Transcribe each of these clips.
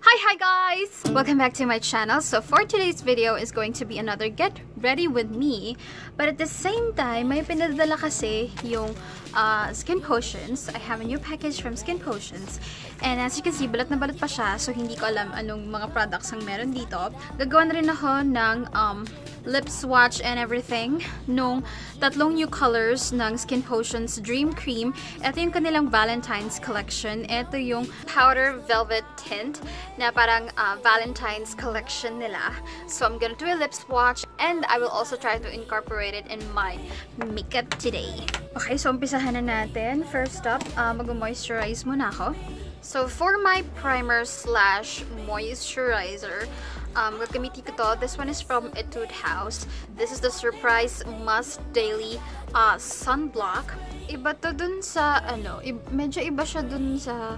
Hi guys! Welcome back to my channel. So for today's video is going to be another get ready with me. But at the same time, may pinadala kasi yung Skinpotions. I have a new package from Skinpotions. And as you can see, balat na balat pa siya. So hindi ko alam anong mga products ang meron dito. Gagawa na rin ako ng Lipswatch and everything nung tatlong new colors ng Skinpotions Dream Cream. Ito yung kanilang Valentine's collection. Ito yung Powder Velvet Tint na parang Valentine's collection nila. So I'm gonna do a lip swatch and I will also try to incorporate it in my makeup today. Okay, so umpisahan na natin. First up, mag-moisturize muna ako. So for my primer slash moisturizer, gagamitin ko to. This one is from Etude House. This is the Surprise Must Daily Sunblock. Iba to dun sa, medyo iba siya dun sa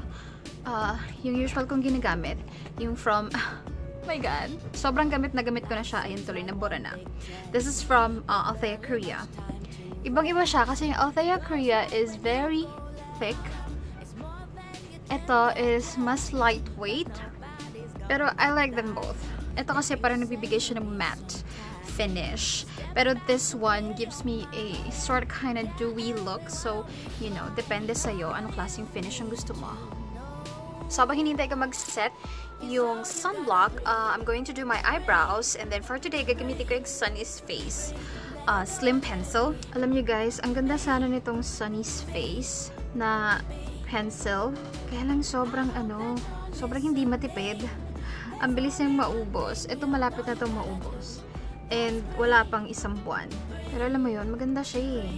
yung usual kong ginagamit. Yung from, oh my god, sobrang gamit na gamit ko na siya. Ayun tuloy, nabura na. This is from Althea Korea. Ibang-iba siya kasi yung Althea Korea is very thick. Ito is mas lightweight. Pero I like them both. Ito kasi parang nagbibigay siya ng matte finish. Pero this one gives me a sort of kind of dewy look. So, you know, depende sa'yo anong klaseng finish ang gusto mo. So, habang hinintay ka mag-set yung sunblock, I'm going to do my eyebrows. And then for today, gagamitin ko yung Sunny's Face Slim Pencil. Alam niyo guys, ang ganda sana nitong Sunny's Face na pencil. Kaya lang sobrang hindi matipid. Ang bilis niyang maubos. Ito malapit na itong maubos. And wala pang isang buwan. Pero alam mo yun, maganda siya eh.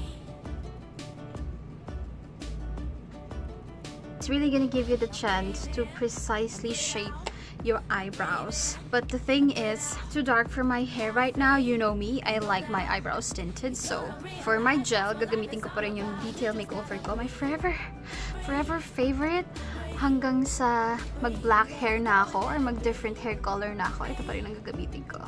It's really gonna give you the chance to precisely shape your eyebrows. But the thing is, too dark for my hair right now. You know me, I like my eyebrows tinted. So, for my gel, gagamitin ko pa rin yung detail makeover ko. My forever favorite. Hanggang sa mag-black hair na ako or mag-different hair color na ako, ito pa rin ang gagamitin ko.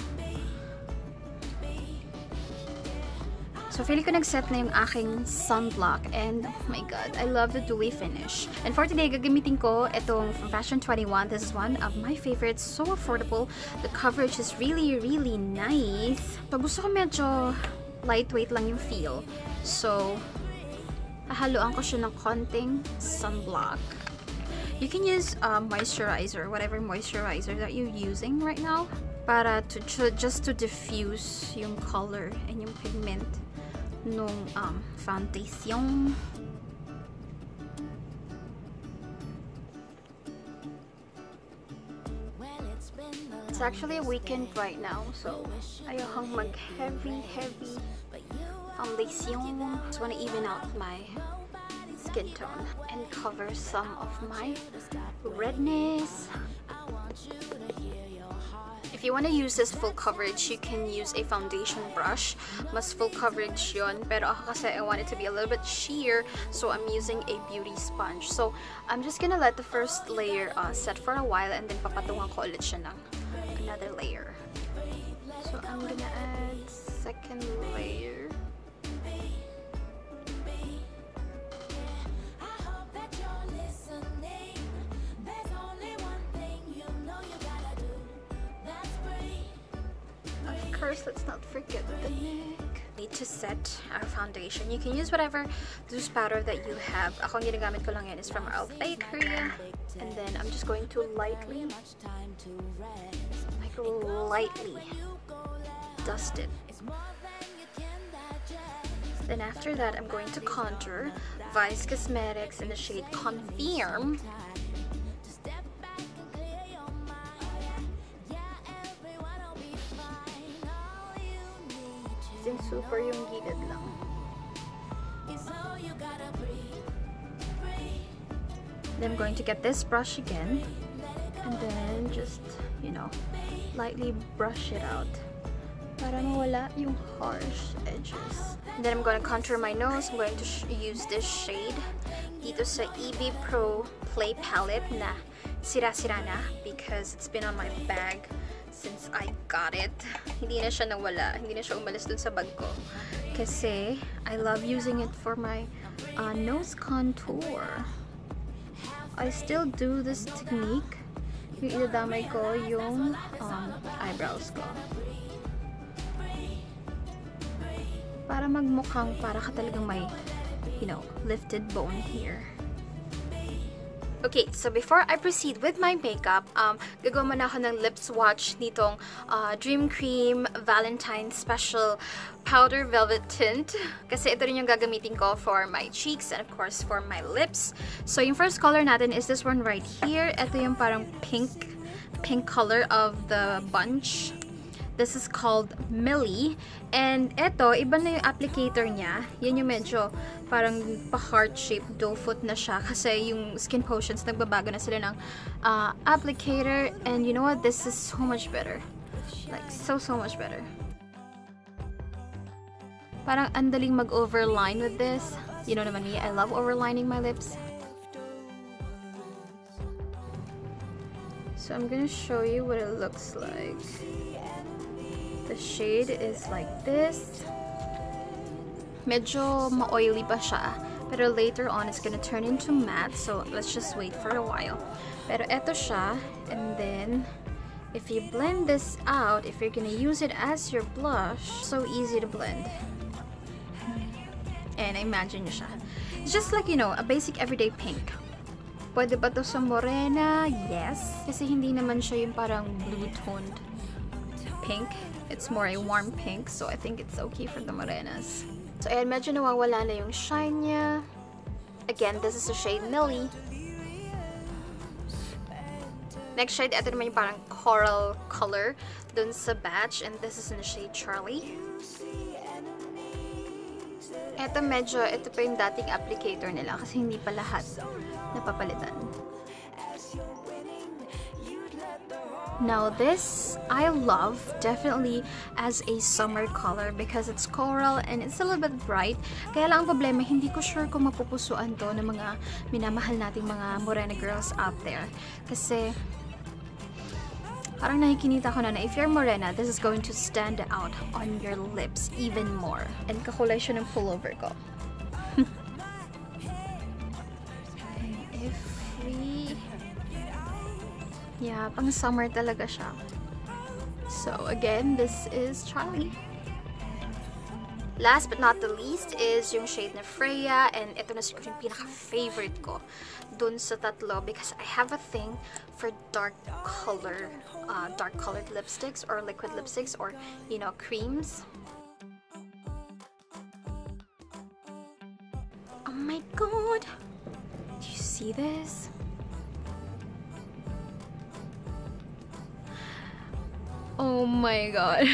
So, feeling ko nag-set na yung aking sunblock and oh my god, I love the dewy finish. And for today, gagamitin ko itong from Fashion 21. This is one of my favorites. So affordable. The coverage is really, really nice. So, gusto ko medyo lightweight lang yung feel. So, hahaluan ko siya ng konting sunblock. You can use moisturizer, whatever moisturizer that you're using right now, para just to diffuse yung color and yung pigment nung foundation. It's actually a weekend right now, so ayokong mag-heavy foundation. Just want to even out my skin tone and cover some of my redness. If you want to use this full coverage, you can use a foundation brush. Mas full coverage yun. Pero ako kasi I want it to be a little bit sheer, so I'm using a beauty sponge. So I'm just gonna let the first layer set for a while and then papatungan ko ulit siya ng another layer. So I'm gonna add second layer. First, let's not forget the neck. Need to set our foundation. You can use whatever loose powder that you have. Ako ang ginagamit ko lang yan is from Althea Korea. And then I'm just going to lightly dust it. Then after that, I'm going to contour Vice Cosmetics in the shade Confirm. Super yung gilid lang. Then I'm going to get this brush again and then just, you know, lightly brush it out para mawala yung harsh edges. And then I'm going to contour my nose. I'm going to use this shade dito sa EB Pro Play Palette na sira-sira na because it's been on my bag since I got it. Hindi na siya nawala. Hindi na siya umalis dun sa bag ko. Kasi I love using it for my nose contour. I still do this technique yung idadamay ko yung eyebrows ko. Para magmukhang para ka talagang may, you know, lifted bone here. Okay, so before I proceed with my makeup, gagawa muna ako ng Lipswatch nitong Dream Cream Valentine Special Powder Velvet Tint. Kasi ito rin yung gagamitin ko for my cheeks and of course for my lips. So yung first color natin is this one right here. Ito yung parang pink color of the bunch. This is called Millie. And eto, iba na yung applicator niya. Yan yung medyo parang pa-heart-shaped doe foot na siya. Kasi yung Skinpotions, nagbabago na sila ng applicator. And you know what? This is so much better. Like, so much better. Parang andaling mag-overline with this. You know naman me, I love overlining my lips. So I'm gonna show you what it looks like. The shade is like this. Medyo ma-oily pa siya. Pero later on, it's gonna turn into matte. So let's just wait for a while. Pero eto siya. And then, if you blend this out, if you're gonna use it as your blush, so easy to blend. And imagine nyo siya. It's just like, you know, a basic everyday pink. Pwede ba to sa morena? Yes. Kasi hindi naman siya yung parang blue-toned pink. It's more a warm pink, so I think it's okay for the morenas. So ayan, medyo nawawala na yung shine niya. Again, this is the shade Millie. Next shade, ito naman yung parang coral color dun sa batch, and this is in the shade Charlie. Ito pa yung dating applicator nila kasi hindi pa lahat napapalitan. Now this, I love definitely as a summer color because it's coral and it's a little bit bright. Kaya lang ang problema, hindi ko sure kung mapupusuan to ng mga minamahal nating mga morena girls out there. Kasi parang nakikinita ko na if you're morena, this is going to stand out on your lips even more. And kakulay siya ng pullover ko. And if we... Yeah, pang summer talaga siya. So again, this is Charlie. Last but not the least is yung shade na Freya, and ito na siguro yung pinaka-favorite ko dun sa tatlo because I have a thing for dark-colored lipsticks or liquid lipsticks or, you know, creams. Oh my god! Do you see this? Oh my god.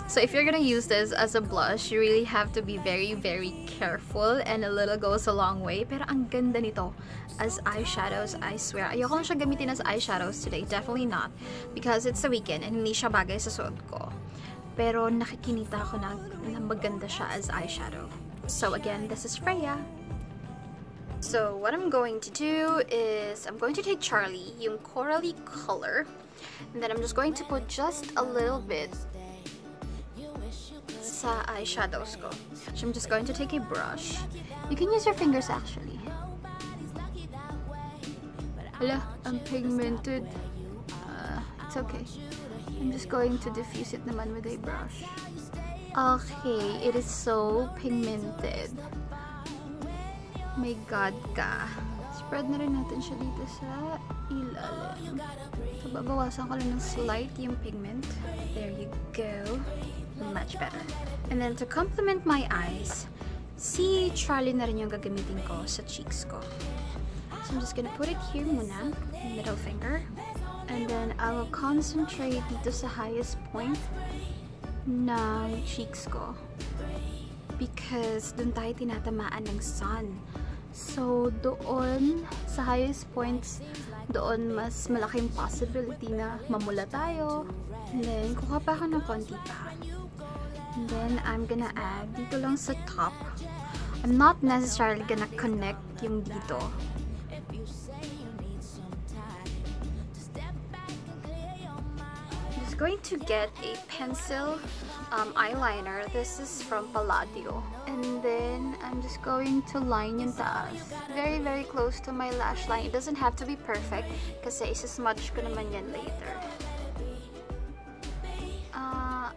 So if you're gonna use this as a blush, you really have to be very, very careful, and a little goes a long way. Pero ang ganda nito as eyeshadows, I swear. Ayoko lang siya gamitin as eyeshadows today. Definitely not. Because it's the weekend and hindi siya bagay sa suot ko. Pero nakikinita ako na maganda siya as eyeshadow. So again, this is Freya. So what I'm going to do is, I'm going to take Charlie, yung corally color, and then I'm just going to put just a little bit sa eyeshadows ko. So I'm just going to take a brush. You can use your fingers actually. Hala, I'm pigmented. It's okay. I'm just going to diffuse it naman with a brush. Okay, it is so pigmented. My god ka. Spread na rin natin siya dito sa ilalim. So, babawasan ko lang ng slight yung pigment. There you go. Much better. And then to complement my eyes, si Charlie na rin yung gagamitin ko sa cheeks ko. So I'm just gonna put it here muna, middle finger. And then I will concentrate dito sa highest point ng cheeks ko. Because doon tayo tinatamaan ng sun. So, doon, sa highest points, doon mas malaking possibility na mamula tayo. And then, kuha pa ako ng konti pa. And then, I'm gonna add dito lang sa top. I'm not necessarily gonna connect yung dito. going to get a pencil eyeliner. This is from Palladio. And then I'm just going to line yung taas. Very, very close to my lash line. It doesn't have to be perfect kasi isasmudge ko naman yan later.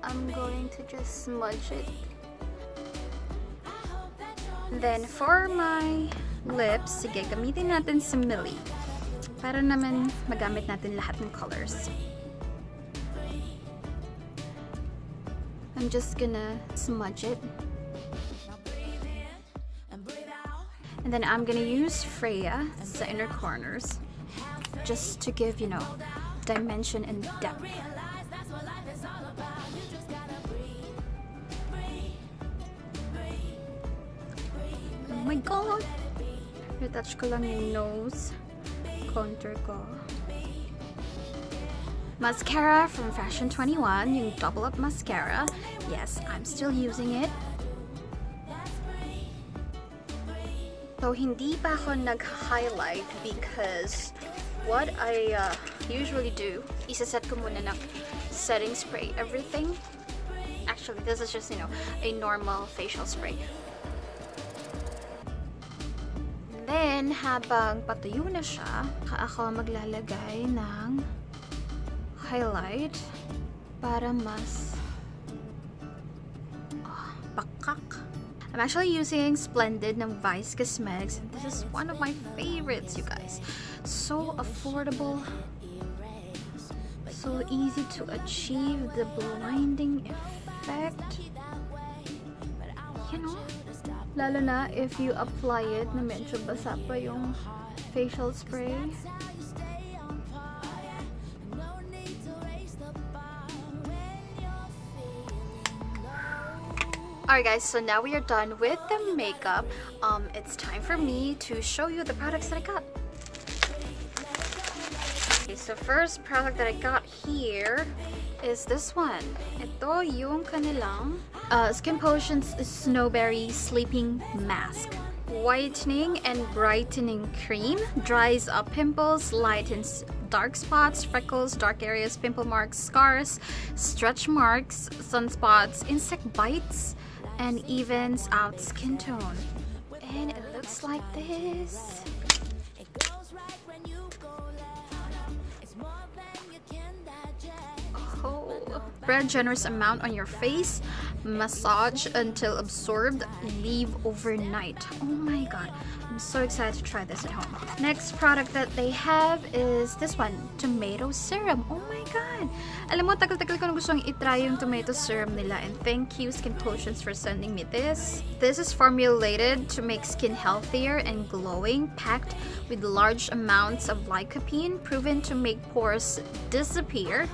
I'm going to just smudge it. Then for my lips, sige, gamitin natin si Millie para naman magamit natin lahat ng colors. I'm just gonna smudge it. And then I'm gonna use Freya sa inner corners just to give, you know, dimension and depth. Oh my god! Retouch ko lang yung nose contour ko. Mascara from Fashion 21, yung double up mascara. Yes, I'm still using it. So, hindi pa ako nag-highlight because what I usually do, isa-set ko muna ng setting spray everything. Actually, this is just, you know, a normal facial spray. And then, habang patuyo na siya, ako maglalagay ng highlight para mas bakak. I'm actually using Splendid ng Vice Cosmetics, and this is one of my favorites, you guys. So affordable, so easy to achieve the blinding effect. You know, lalo na if you apply it na medyo basa pa yung facial spray. Alright guys, so now we are done with the makeup. It's time for me to show you the products that I got. Okay, so first product that I got here is this one. Ito yung kanilang Skinpotions Snowberry Sleeping Mask. Whitening and brightening cream, dries up pimples, lightens dark spots, freckles, dark areas, pimple marks, scars, stretch marks, sunspots, insect bites, and evens out skin tone. And it looks like this. Oh, spread generous amount on your face, massage until absorbed, leave overnight. Oh my god, I'm so excited to try this at home. Next product that they have is this one, tomato serum. Oh my god, alam mo, tagal-tagal ko na gustong itry yung tomato serum nila, and thank you Skinpotions for sending me this. This is formulated to make skin healthier and glowing, packed with large amounts of lycopene, proven to make pores disappear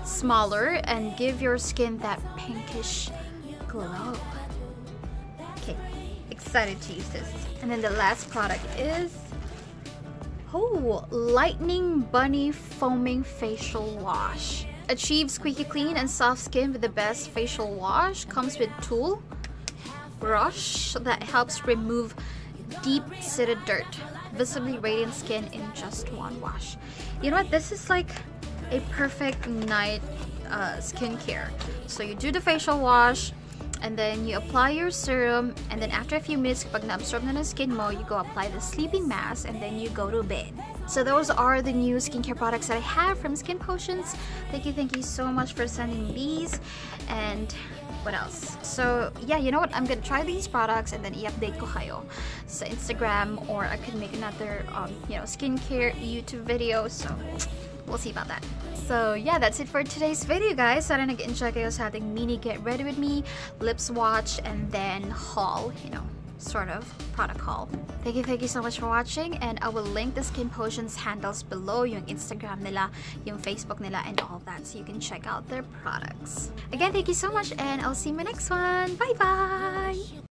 smaller and give your skin that pinkish glow. Okay, excited to use this. And then the last product is Lightning Bunny Foaming Facial Wash. Achieve squeaky clean and soft skin with the best facial wash. Comes with tool brush that helps remove deep-seated dirt, visibly radiant skin in just one wash. You know what? This is like a perfect night skincare. So you do the facial wash, and then you apply your serum, and then after a few minutes, kapag na-absorb na ng skin mo, you go apply the sleeping mask, and then you go to bed. So those are the new skincare products that I have from Skinpotions. Thank you so much for sending these. And what else? So yeah, you know what? I'm gonna try these products and then i-update ko kayo sa Instagram, or I could make another you know, skincare YouTube video. So we'll see about that. So yeah, that's it for today's video, guys. Sana nag-enjoy kayo sa ating mini get ready with me, Lipswatch, and then haul, you know, sort of product haul. Thank you so much for watching, and I will link the Skinpotions handles below, yung Instagram nila, yung Facebook nila, and all that, so you can check out their products. Again, thank you so much, and I'll see you in my next one. Bye bye.